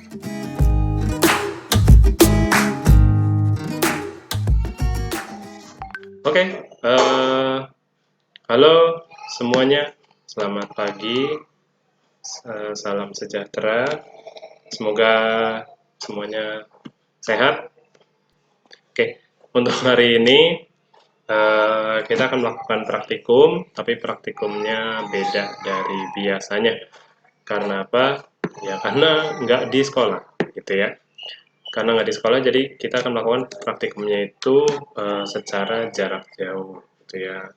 Oke, halo semuanya, selamat pagi, salam sejahtera, semoga semuanya sehat. Oke, untuk hari ini kita akan melakukan praktikum, tapi praktikumnya beda dari biasanya. Karena apa? Ya karena nggak di sekolah, gitu ya. Karena nggak di sekolah, jadi kita akan melakukan praktikumnya itu secara jarak jauh, gitu ya.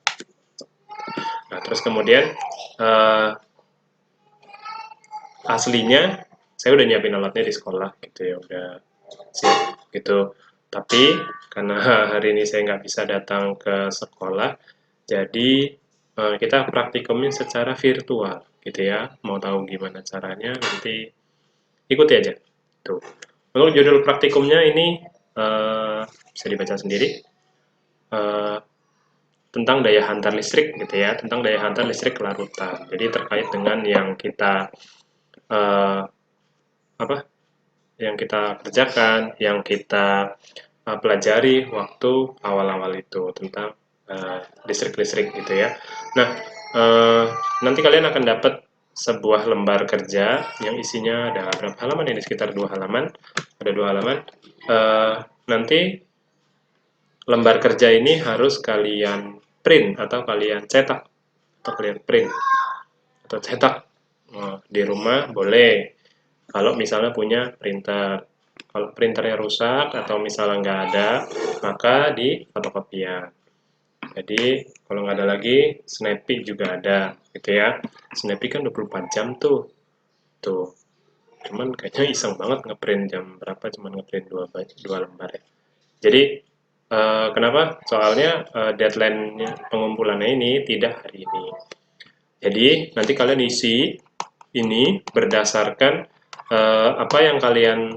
Nah, terus kemudian uh, aslinya saya udah nyiapin alatnya di sekolah gitu ya, udah siap gitu. Tapi karena hari ini saya nggak bisa datang ke sekolah, jadi kita praktikumnya secara virtual gitu ya. Mau tahu gimana caranya nanti ikuti aja. Tuh. Untuk judul praktikumnya ini bisa dibaca sendiri. Uh, tentang daya hantar listrik gitu ya, tentang daya hantar listrik larutan. Jadi terkait dengan yang kita uh, apa yang kita kerjakan, yang kita pelajari waktu awal-awal itu tentang listrik-listrik gitu ya. Nah, nanti kalian akan dapat sebuah lembar kerja yang isinya ada berapa halaman ini, sekitar 2 halaman, ada 2 halaman. Nanti lembar kerja ini harus kalian print atau kalian cetak atau kalian print atau cetak di rumah boleh. Kalau misalnya punya printer, kalau printernya rusak atau misalnya nggak ada, maka di fotokopian. Jadi kalau nggak ada lagi, Snappy juga ada, gitu ya. Snappy kan 24 jam tuh. Cuman kayaknya iseng banget ngeprint jam berapa, cuman ngeprint dua lembar ya. Jadi kenapa? Soalnya deadline pengumpulannya ini tidak hari ini. Jadi nanti kalian isi ini berdasarkan apa yang kalian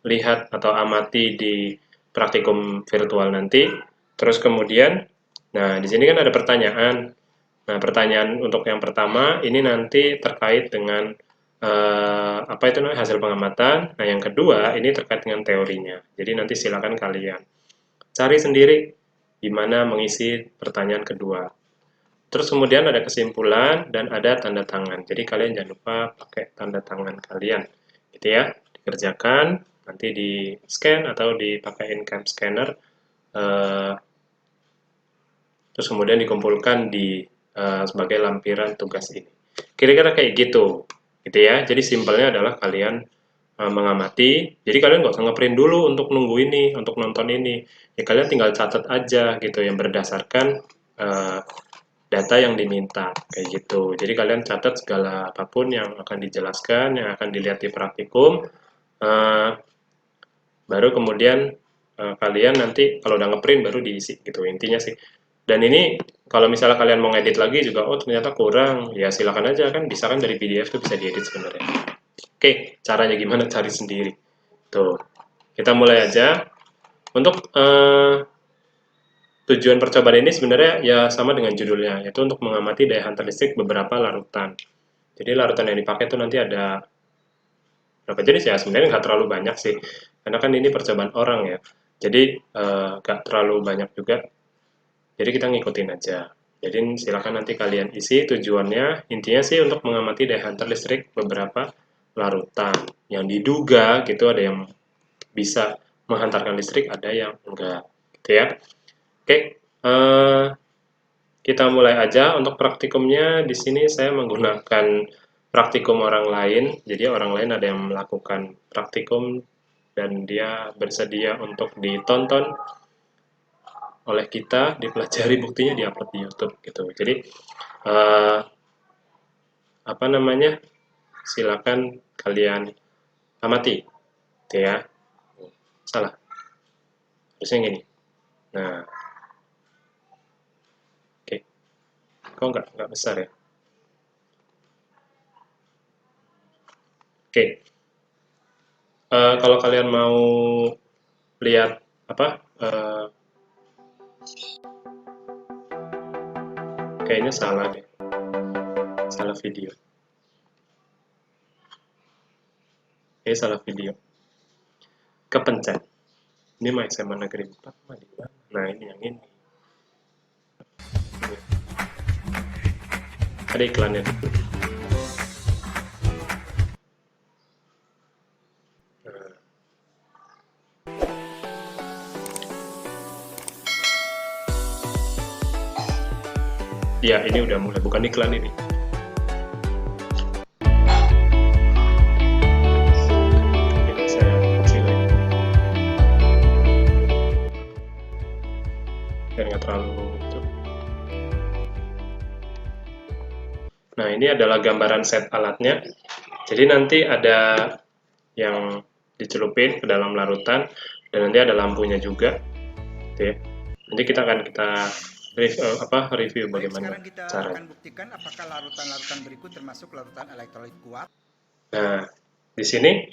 lihat atau amati di praktikum virtual nanti. Terus kemudian, nah di sini kan ada pertanyaan. Nah pertanyaan untuk yang pertama ini nanti terkait dengan apa itu namanya hasil pengamatan. Nah yang kedua ini terkait dengan teorinya. Jadi nanti silakan kalian cari sendiri di mana mengisi pertanyaan kedua. Terus kemudian ada kesimpulan dan ada tanda tangan. Jadi kalian jangan lupa pakai tanda tangan kalian. Gitu ya. Dikerjakan, nanti di scan atau dipakai cam scanner. Terus kemudian dikumpulkan di sebagai lampiran tugas ini. Kira-kira kayak gitu. Gitu ya. Jadi simpelnya adalah kalian mengamati. Jadi kalian nggak usah ngeprint dulu untuk nunggu ini, untuk nonton ini. Ya kalian tinggal catat aja gitu yang berdasarkan data yang diminta kayak gitu. Jadi kalian catat segala apapun yang akan dijelaskan, yang akan dilihat di praktikum. Baru kemudian kalian nanti kalau udah ngeprint baru diisi gitu intinya sih. Dan ini kalau misalnya kalian mau ngedit lagi juga, oh ternyata kurang, ya silakan aja kan bisa kan dari PDF tuh bisa diedit sebenarnya. Oke, caranya gimana cari sendiri. Tuh, kita mulai aja. Untuk tujuan percobaan ini sebenarnya ya sama dengan judulnya, yaitu untuk mengamati daya hantar listrik beberapa larutan. Jadi larutan yang dipakai itu nanti ada berapa jenis ya? Sebenarnya nggak terlalu banyak sih, karena kan ini percobaan orang ya. Jadi nggak terlalu banyak juga. Jadi kita ngikutin aja. Jadi silakan nanti kalian isi tujuannya. Intinya sih untuk mengamati daya hantar listrik beberapa larutan. Yang diduga gitu ada yang bisa menghantarkan listrik, ada yang enggak. Gitu ya. Oke, kita mulai aja. Untuk praktikumnya di sini saya menggunakan praktikum orang lain. Jadi orang lain ada yang melakukan praktikum dan dia bersedia untuk ditonton oleh kita, dipelajari, buktinya diupload di YouTube gitu. Jadi apa namanya? Silakan kalian amati, gitu ya. Salah, harusnya gini. Nah, oke. Kok nggak besar ya? Oke. Kalau kalian mau lihat apa? Kayaknya salah deh, salah video. Salah video. Kepencet. Ini mah SMA Negeri 4 mah di mana? Nah, ini yang ini. Ada iklannya dulu. Nah, ya, ini udah mulai, bukan iklan ini. Ini saya kecilin. Biar nggak terlalu itu. Nah, ini adalah gambaran set alatnya. Jadi nanti ada yang dicelupin ke dalam larutan, dan nanti ada lampunya juga. Gitu ya. Nanti kita review bagaimana Sekarang kita caranya. akan buktikan apakah larutan-larutan berikut termasuk larutan elektrolit kuat. Nah, di sini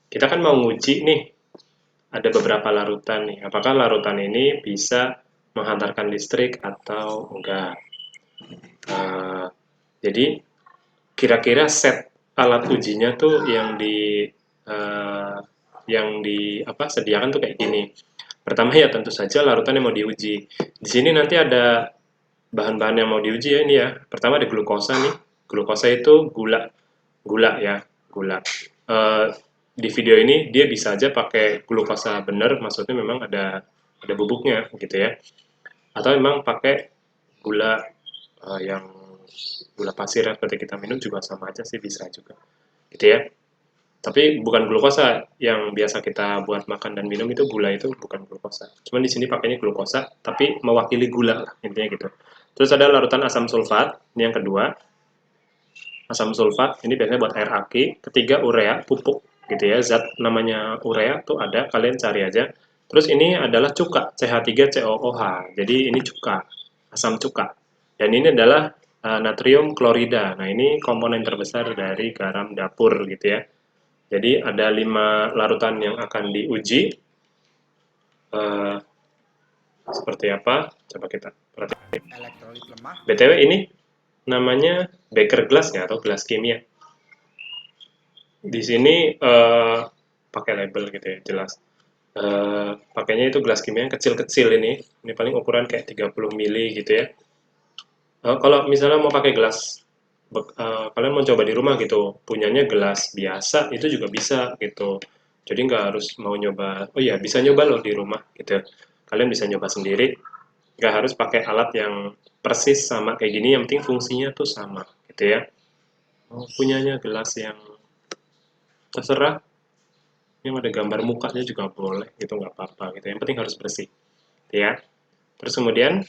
kita kan mau nguji nih, ada beberapa larutan nih. Apakah larutan ini bisa menghantarkan listrik atau enggak? Jadi kira-kira set alat ujinya tuh sediakan tuh kayak gini. Pertama ya tentu saja larutan yang mau diuji. Di sini nanti ada bahan-bahan yang mau diuji ya ini ya. Pertama ada glukosa nih. Glukosa itu gula, gula ya, gula. Eh, di video ini dia bisa aja pakai glukosa bener, maksudnya memang ada bubuknya gitu ya. Atau memang pakai gula yang gula pasir ya, seperti kita minum juga sama aja sih, bisa juga gitu ya. Tapi bukan glukosa yang biasa kita buat makan dan minum, itu gula itu bukan glukosa. Cuman di sini pakainya glukosa, tapi mewakili gula lah intinya gitu. Terus ada larutan asam sulfat, ini yang kedua. Asam sulfat ini biasanya buat air aki. Ketiga urea, pupuk gitu ya. Zat namanya urea tuh ada, kalian cari aja. Terus ini adalah cuka, CH3COOH. Jadi ini cuka, asam cuka. Dan ini adalah natrium klorida. Nah, ini komponen terbesar dari garam dapur gitu ya. Jadi ada 5 larutan yang akan diuji. Eh, seperti apa? Coba kita perhatikan. Elektrolit lemah. BTW ini namanya Beker glass ya, atau gelas kimia. Di sini pakai label gitu ya, jelas. Pakainya itu gelas kimia yang kecil-kecil ini paling ukuran kayak 30 mili gitu ya. Kalau misalnya mau pakai gelas, kalian mau coba di rumah gitu, punyanya gelas biasa itu juga bisa gitu. Jadi nggak harus mau nyoba, oh iya bisa nyoba loh di rumah gitu. Kalian bisa nyoba sendiri, nggak harus pakai alat yang persis sama kayak gini, yang penting fungsinya tuh sama gitu ya. Punyanya gelas yang terserah, yang ada gambar mukanya juga boleh, itu nggak apa-apa gitu. Yang penting harus bersih, gitu ya. Terus kemudian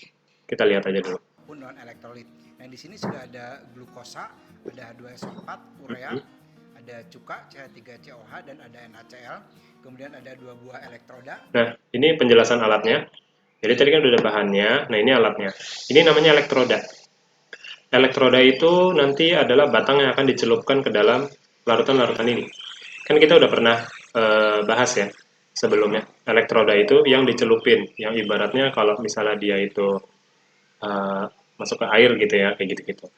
kita lihat aja dulu. Pun non elektrolit. Nah, di sini sudah ada glukosa, ada H2SO4, urea, ada cuka CH3COH, dan ada NaCl. Kemudian ada 2 buah elektroda. Nah, ini penjelasan alatnya. Jadi tadi kan udah ada bahannya. Nah, ini alatnya. Ini namanya elektroda. Elektroda itu nanti adalah batang yang akan dicelupkan ke dalam larutan-larutan ini. Kan kita udah pernah bahas ya sebelumnya. Elektroda itu yang dicelupin, yang ibaratnya kalau misalnya dia itu uh, masuk ke air gitu ya, kayak gitu-gitu.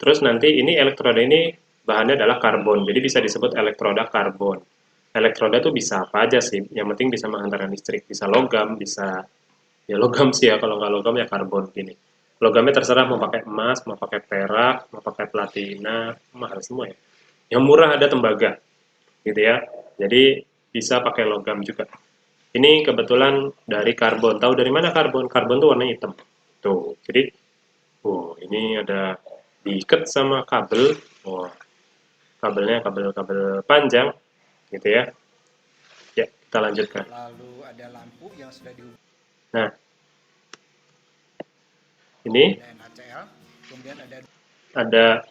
Terus nanti ini elektroda ini bahannya adalah karbon, jadi bisa disebut elektroda karbon. Elektroda tuh bisa apa aja sih, yang penting bisa menghantarkan listrik, bisa logam, bisa ya logam sih ya, kalau nggak logam ya karbon gini. Logamnya terserah mau pakai emas, mau pakai perak, mau pakai platina, mahal semua ya. Yang murah ada tembaga, gitu ya. Jadi bisa pakai logam juga. Ini kebetulan dari karbon. Tahu dari mana karbon? Karbon tuh warna hitam. Tuh, jadi ini ada diikat sama kabel. Wah, kabelnya kabel-kabel panjang, gitu ya. Ya, kita lanjutkan. Lalu ada lampu yang sudah dihubungkan. Nah, ini Ada NaCl. Kemudian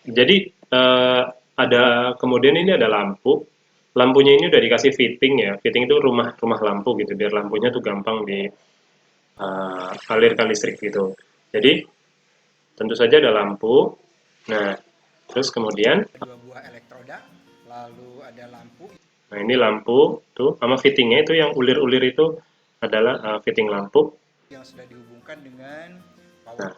jadi ada kemudian ini ada lampu. Lampunya ini udah dikasih fitting ya. Fitting itu rumah lampu gitu, biar lampunya tuh gampang di alirkan listrik gitu. Jadi tentu saja ada lampu. Nah, terus kemudian, 2 buah elektroda. Lalu ada lampu. nah ini lampu tuh sama fittingnya itu yang ulir-ulir itu adalah fitting lampu. Yang sudah dihubungkan dengan power. Nah,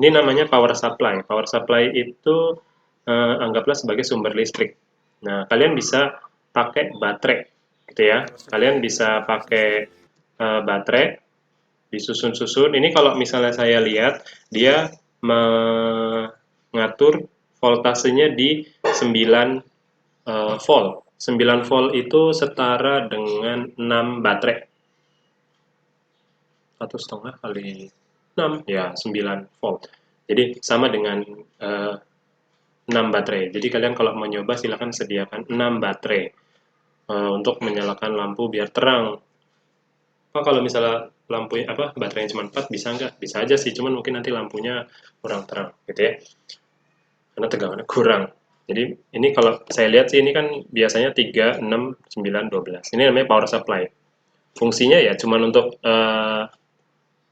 ini namanya power supply. Power supply itu anggaplah sebagai sumber listrik. Nah, kalian bisa pakai baterai, gitu ya. Power supply Kalian ataupun bisa arus listrik. pakai baterai disusun-susun. Ini kalau misalnya saya lihat, dia mengatur voltasenya di 9 volt. 9 volt itu setara dengan 6 baterai. 1,5 kali 6, ya 9 volt. Jadi sama dengan 6 baterai. Jadi kalian kalau mau nyoba silahkan sediakan 6 baterai untuk menyalakan lampu biar terang. Apa kalau misalnya lampu apa baterainya cuma 4 bisa nggak? Bisa aja sih, cuman mungkin nanti lampunya kurang terang gitu ya. Karena tegangannya kurang. Jadi ini kalau saya lihat sih ini kan biasanya 3, 6, 9, 12. Ini namanya power supply. Fungsinya ya cuman untuk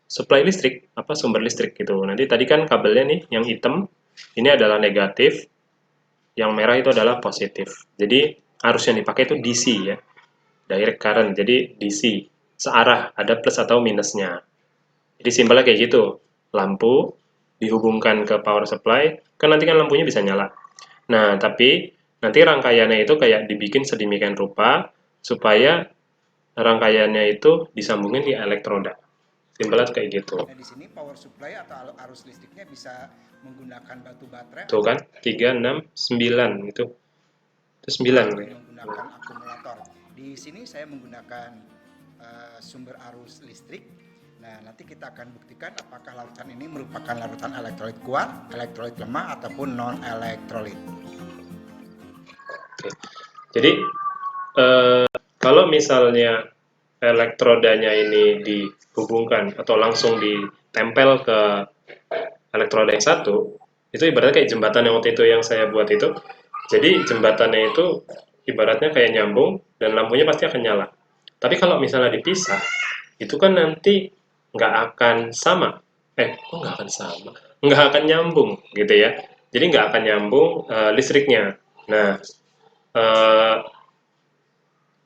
supply listrik, apa sumber listrik gitu. Nanti tadi kan kabelnya nih yang hitam ini adalah negatif, yang merah itu adalah positif. Jadi arus yang dipakai itu DC ya, direct current. Jadi DC, searah, ada plus atau minusnya. Jadi simpelnya kayak gitu. Lampu dihubungkan ke power supply, kan nanti kan lampunya bisa nyala. Nah, tapi nanti rangkaiannya itu kayak dibikin sedemikian rupa supaya rangkaiannya itu disambungin di elektroda. Simpelnya kayak gitu. Nah, di sini power supply atau arus listriknya bisa menggunakan batu baterai Tuh kan, 3, 6, 9 itu. Itu 9 ataupun nih. menggunakan akumulator. Di sini saya menggunakan sumber arus listrik. Nah, nanti kita akan buktikan apakah larutan ini merupakan larutan elektrolit kuat, elektrolit lemah, ataupun non-elektrolit. Oke. Jadi kalau misalnya elektrodanya ini dihubungkan atau langsung ditempel ke elektroda yang satu, itu ibaratnya kayak jembatan yang waktu itu yang saya buat itu. Jadi jembatannya itu ibaratnya kayak nyambung dan lampunya pasti akan nyala. Tapi kalau misalnya dipisah, itu kan nanti nggak akan sama. Kok nggak akan sama? Nggak akan nyambung gitu ya. Jadi nggak akan nyambung listriknya. Nah, eh,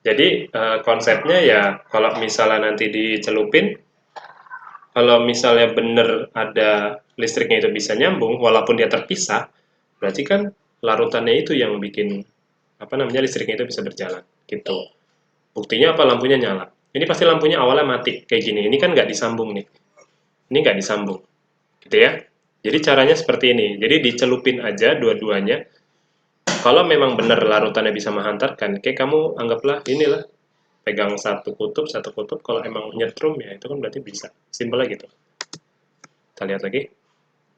jadi konsepnya ya kalau misalnya nanti dicelupin, kalau misalnya bener ada listriknya itu bisa nyambung, walaupun dia terpisah, berarti kan larutannya itu yang bikin apa namanya listriknya itu bisa berjalan gitu. Buktinya apa lampunya nyala. Ini pasti lampunya awalnya mati kayak gini. Ini kan nggak disambung nih. Ini nggak disambung, gitu ya. Jadi caranya seperti ini. Jadi dicelupin aja dua-duanya. Kalau memang benar larutannya bisa menghantarkan, kayak kamu anggaplah inilah pegang satu kutub. Kalau emang nyetrum ya itu kan berarti bisa. Simpelnya gitu. Kita lihat lagi.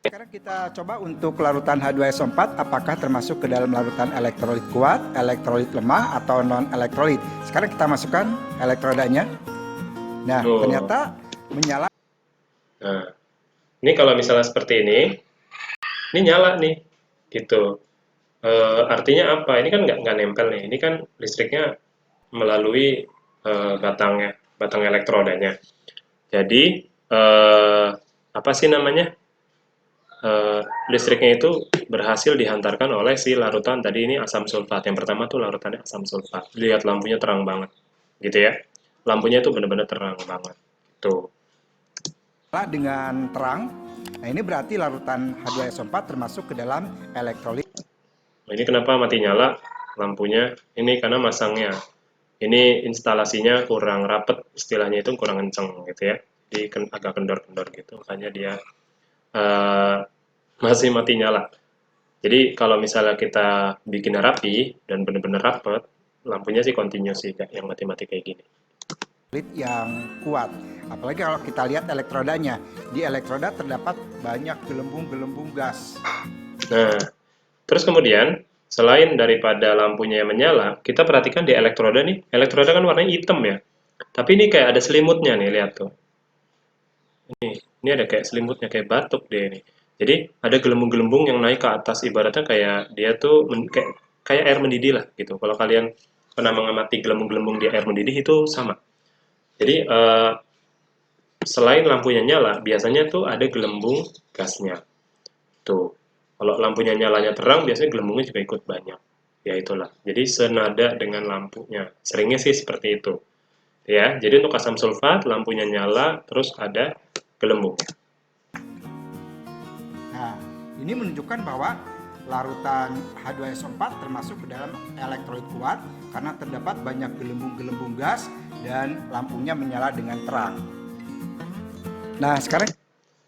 Sekarang kita coba untuk larutan H2SO4 apakah termasuk ke dalam larutan elektrolit kuat, elektrolit lemah, atau non-elektrolit. Sekarang kita masukkan elektrodanya. Nah, Oh. ternyata menyala. Nah, ini kalau misalnya seperti ini nyala nih, gitu. Artinya apa? Ini kan nggak nempel nih. Ini kan listriknya melalui batang elektrodanya. Jadi apa sih namanya? Listriknya itu berhasil dihantarkan oleh si larutan tadi ini asam sulfat. Yang pertama tuh larutannya asam sulfat. Lihat lampunya terang banget, gitu ya. Lampunya itu benar-benar terang banget. Tuh. Dengan terang. Nah, ini berarti larutan H2SO4 termasuk ke dalam elektrolit. Ini kenapa mati nyala lampunya? Ini karena masangnya. Ini instalasinya kurang rapet, istilahnya itu kurang kenceng gitu ya. Jadi agak kendor-kendor gitu, makanya dia uh, masih mati nyala. Jadi kalau misalnya kita bikin rapi dan benar-benar rapet, lampunya sih continuous sih Kak, yang mati-mati kayak gini. Yang kuat. Apalagi kalau kita lihat elektrodanya. Di elektroda terdapat banyak gelembung-gelembung gas. Nah, terus kemudian selain daripada lampunya yang menyala, kita perhatikan di elektroda nih. Elektroda kan warnanya hitam ya. Tapi ini kayak ada selimutnya nih, lihat tuh. Ini ada kayak selimutnya, kayak batuk deh ini. Jadi ada gelembung-gelembung yang naik ke atas, ibaratnya kayak dia tuh kayak air mendidih lah gitu. Kalau kalian pernah mengamati gelembung-gelembung di air mendidih itu sama. Jadi selain lampunya nyala, biasanya tuh ada gelembung gasnya. Tuh, kalau lampunya nyalanya terang, biasanya gelembungnya juga ikut banyak. Ya itulah. Jadi senada dengan lampunya. Seringnya sih seperti itu. Ya, jadi untuk asam sulfat, lampunya nyala, terus ada gelembung. Nah, ini menunjukkan bahwa larutan H2SO4 termasuk ke dalam elektrolit kuat karena terdapat banyak gelembung-gelembung gas dan lampunya menyala dengan terang. Nah, sekarang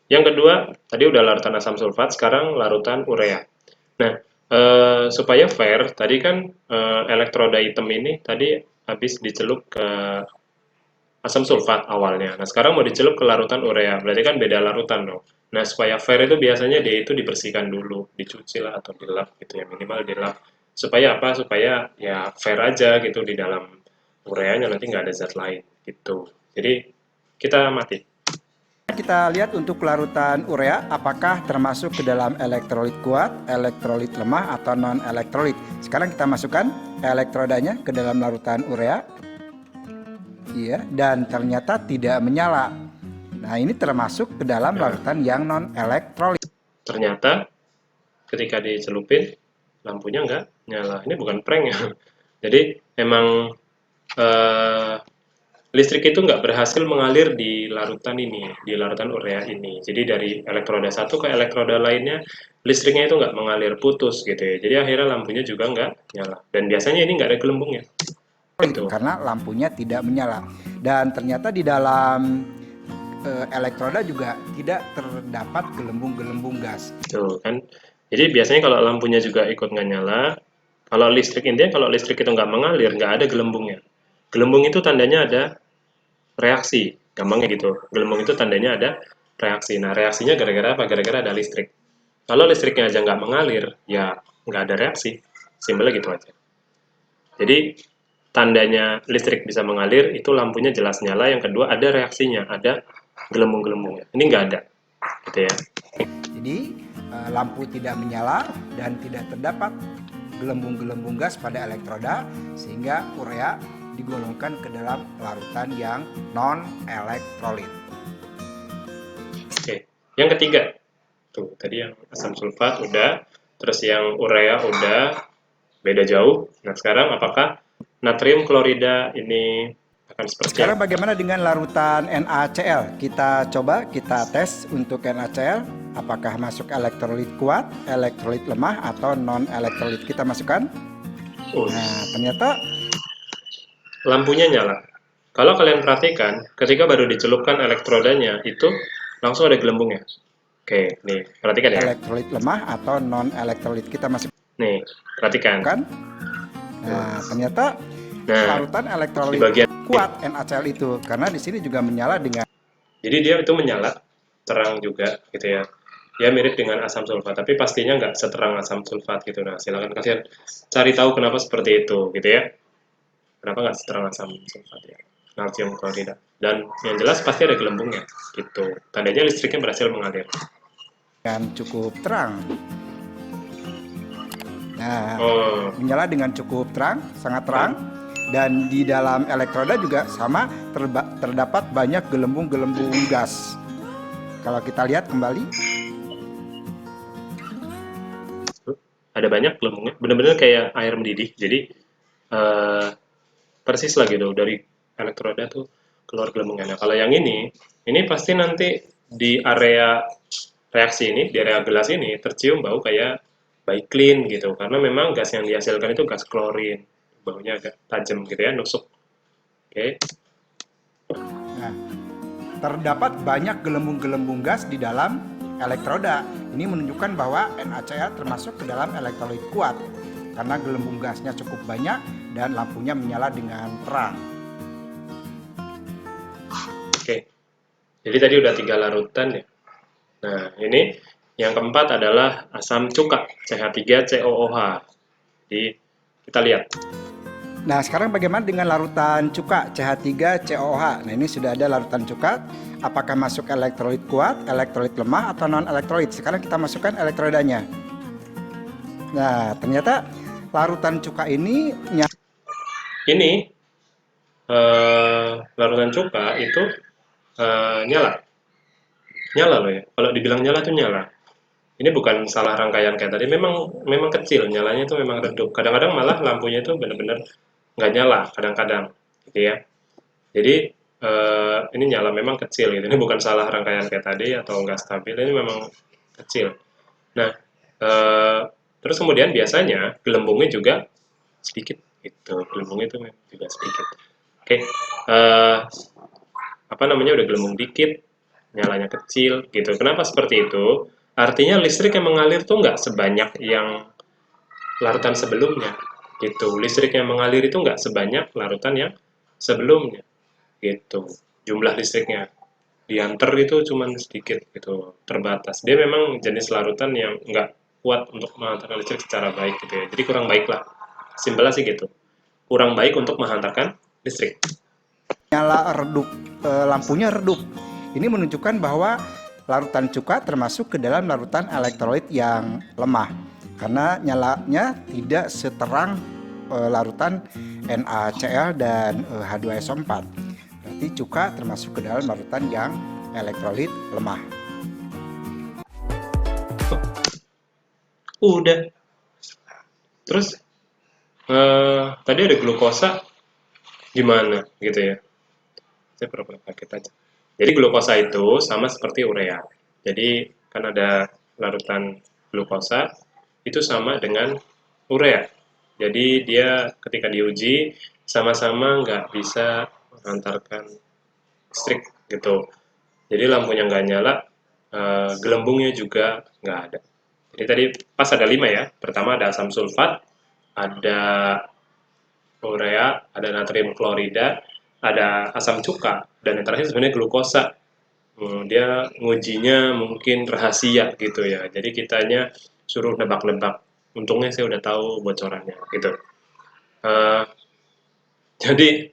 Yang kedua, tadi udah larutan asam sulfat, sekarang larutan urea. Nah, supaya fair, tadi kan elektroda hitam ini tadi habis dicelup ke asam sulfat awalnya. Nah, sekarang mau dicelup ke larutan urea, berarti kan beda larutan dong. Nah, supaya fair itu biasanya dia itu dibersihkan dulu, dicuci lah atau dilap gitu ya, minimal dilap. Supaya apa? Supaya ya fair aja gitu di dalam ureanya nanti nggak ada zat lain gitu. Jadi kita mati. kita lihat untuk larutan urea apakah termasuk ke dalam elektrolit kuat, elektrolit lemah atau non elektrolit. Sekarang kita masukkan elektrodanya ke dalam larutan urea. Iya, dan ternyata tidak menyala. Nah, ini termasuk ke dalam larutan yang non elektrolit. Ternyata ketika dicelupin lampunya nggak nyala. Ini bukan prank ya. Jadi emang eh, listrik itu nggak berhasil mengalir di larutan ini, di larutan urea ini. Jadi dari elektroda satu ke elektroda lainnya, listriknya itu nggak mengalir, putus gitu ya. Jadi akhirnya lampunya juga nggak nyala. Dan biasanya ini nggak ada gelembungnya. Gitu. Karena lampunya tidak menyala. Dan ternyata di dalam elektroda juga tidak terdapat gelembung-gelembung gas. Tuh kan. Jadi biasanya kalau lampunya juga ikut nggak nyala, kalau listrik intinya kalau listrik itu nggak mengalir, nggak ada gelembungnya. Gelembung itu tandanya ada reaksi, gampangnya gitu. Gelembung itu tandanya ada reaksi. Nah, reaksinya gara-gara apa? Gara-gara ada listrik. Kalau listriknya aja nggak mengalir, ya nggak ada reaksi. Simpelnya gitu aja. Jadi, tandanya listrik bisa mengalir, itu lampunya jelas nyala. Yang kedua, ada reaksinya, ada gelembung-gelembungnya. Ini nggak ada, gitu ya. Jadi lampu tidak menyala dan tidak terdapat gelembung-gelembung gas pada elektroda sehingga urea digolongkan ke dalam larutan yang non elektrolit. Oke, yang ketiga, tuh tadi yang asam sulfat udah, terus yang urea udah, beda jauh. Nah, sekarang apakah natrium klorida ini akan seperti Sekarang apa? bagaimana dengan larutan NaCl? Kita coba kita tes untuk NaCl apakah masuk elektrolit kuat, elektrolit lemah atau non elektrolit. Kita masukkan. Nah, ternyata Lampunya nyala. Kalau kalian perhatikan, ketika baru dicelupkan elektrodanya, itu langsung ada gelembungnya. Oke, nih, perhatikan ya. elektrolit lemah atau non elektrolit. Kita masukkan. Nih, perhatikan. Nah, ternyata Nah, larutan di elektrolit bagian kuat NaCl itu karena di sini juga menyala dengan. jadi dia itu menyala, terang juga gitu ya. Dia mirip dengan asam sulfat, tapi pastinya nggak seterang asam sulfat gitu. Nah, silakan kalian cari tahu kenapa seperti itu gitu ya. Kenapa nggak seterang asam sulfat ya? Natrium klorida. Dan yang jelas pasti ada gelembungnya gitu. Tandanya listriknya berhasil mengalir. Cukup terang. Nah, Oh, menyala dengan cukup terang, sangat terang. Dan di dalam elektroda juga sama terdapat banyak gelembung-gelembung gas. Kalau kita lihat kembali, ada banyak gelembungnya. Bener-bener kayak air mendidih. Jadi eh, persis lah gitu dari elektroda tuh keluar gelembungnya. Nah, kalau yang ini pasti nanti di area reaksi ini, di area gelas ini tercium bau kayak baik clean gitu. Karena memang gas yang dihasilkan itu gas klorin. Baunya agak tajam gitu ya, nusuk. Oke. nah, terdapat banyak gelembung-gelembung gas di dalam elektroda. Ini menunjukkan bahwa NaCl termasuk ke dalam elektrolit kuat karena gelembung gasnya cukup banyak dan lampunya menyala dengan terang. Oke. Jadi tadi udah 3 larutan ya. Nah, ini yang keempat adalah asam cuka, CH3COOH. Jadi kita lihat. Nah, sekarang bagaimana dengan larutan cuka CH3COOH? Nah, ini sudah ada larutan cuka. Apakah masuk elektrolit kuat, elektrolit lemah, atau non elektrolit? Sekarang kita masukkan elektrodanya. Nah, ternyata larutan cuka ini Ini larutan cuka itu nyala. Nyala loh ya. Kalau dibilang nyala tuh nyala. Ini bukan salah rangkaian kayak tadi. Memang kecil, nyalanya itu memang redup. Kadang-kadang malah lampunya itu benar-benar nggak nyala, kadang-kadang, gitu ya. Jadi ini nyala memang kecil gitu. Ini bukan salah rangkaian kayak tadi atau nggak stabil. Ini memang kecil. Nah, Terus kemudian biasanya gelembungnya juga sedikit, gitu. Gelembungnya itu juga sedikit. Oke, apa namanya, udah gelembung dikit, nyalanya kecil, gitu. Kenapa seperti itu? Artinya listrik yang mengalir tuh nggak sebanyak yang larutan sebelumnya, gitu. Listrik yang mengalir itu nggak sebanyak larutan yang sebelumnya, gitu. Jumlah listriknya diantar itu cuman sedikit, gitu, terbatas. Dia memang jenis larutan yang nggak kuat untuk menghantarkan listrik secara baik, gitu ya. Jadi kurang baik lah. Simpelnya sih gitu. Kurang baik untuk menghantarkan listrik. Nyala redup, lampunya redup. Ini menunjukkan bahwa larutan cuka termasuk ke dalam larutan elektrolit yang lemah karena nyalanya tidak seterang larutan NaCl dan H2SO4. Berarti cuka termasuk ke dalam larutan yang elektrolit lemah. Udah. Terus tadi ada glukosa gimana gitu ya? Saya pura-pura kaget aja. Jadi glukosa itu sama seperti urea. Jadi kan ada larutan glukosa itu sama dengan urea. Jadi dia ketika diuji sama-sama nggak bisa menghantarkan listrik gitu. Jadi lampunya nggak nyala, gelembungnya juga nggak ada. Jadi tadi pas ada 5 ya. Pertama ada asam sulfat, ada urea, ada natrium klorida, ada asam cuka, dan yang terakhir sebenarnya glukosa. Dia ngujinya mungkin rahasia gitu ya. Jadi kitanya suruh nebak-nebak. Untungnya saya udah tahu bocorannya gitu. Eh, jadi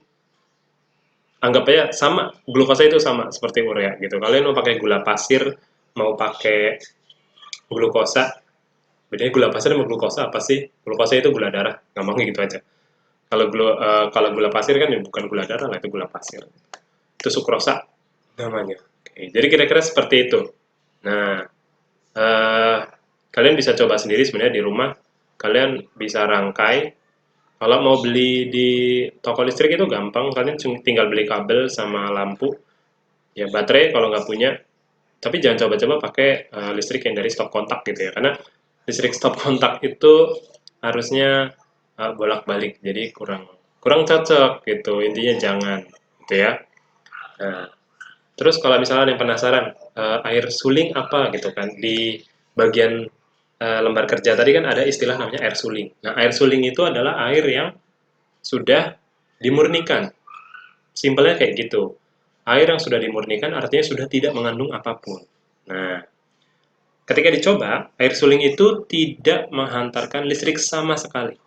anggap aja sama, glukosa itu sama seperti urea gitu. Kalian mau pakai gula pasir, mau pakai glukosa, bedanya gula pasir sama glukosa apa sih? Glukosa itu gula darah, gampangnya gitu aja. Kalau gula pasir kan ya bukan gula darah lah, itu gula pasir. Itu sukrosa namanya. Oke, jadi kira-kira seperti itu. Nah, eh, kalian bisa coba sendiri sebenarnya di rumah. Kalian bisa rangkai. Kalau mau beli di toko listrik itu gampang. Kalian tinggal beli kabel sama lampu. Ya baterai kalau nggak punya. Tapi jangan coba-coba pakai listrik yang dari stop kontak gitu ya. Karena listrik stop kontak itu harusnya bolak-balik. Jadi kurang kurang cocok gitu. Intinya jangan gitu ya. Nah, terus kalau misalnya yang penasaran, air suling apa gitu kan, di bagian lembar kerja tadi kan ada istilah namanya air suling. Nah, air suling itu adalah air yang sudah dimurnikan. Simpelnya kayak gitu. Air yang sudah dimurnikan artinya sudah tidak mengandung apapun. Nah, ketika dicoba, air suling itu tidak menghantarkan listrik sama sekali.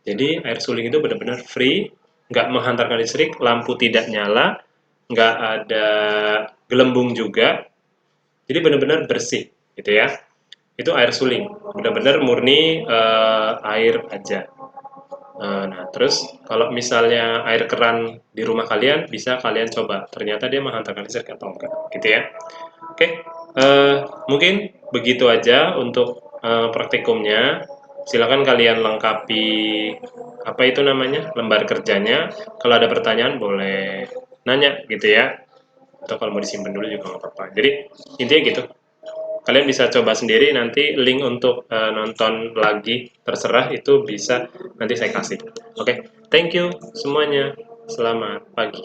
Jadi air suling itu benar-benar free, nggak menghantarkan listrik, lampu tidak nyala, nggak ada gelembung juga, jadi benar-benar bersih, gitu ya. Itu air suling, benar-benar murni air aja. Nah, terus kalau misalnya air keran di rumah kalian, bisa kalian coba. Ternyata dia menghantarkan listrik atau enggak, gitu ya. Oke, mungkin begitu aja untuk praktikumnya. Silakan kalian lengkapi apa itu namanya lembar kerjanya. Kalau ada pertanyaan boleh nanya gitu ya. Atau kalau mau disimpan dulu juga nggak apa-apa. Jadi intinya gitu. Kalian bisa coba sendiri, nanti link untuk nonton lagi terserah itu bisa nanti saya kasih. Oke, thank you semuanya. Selamat pagi.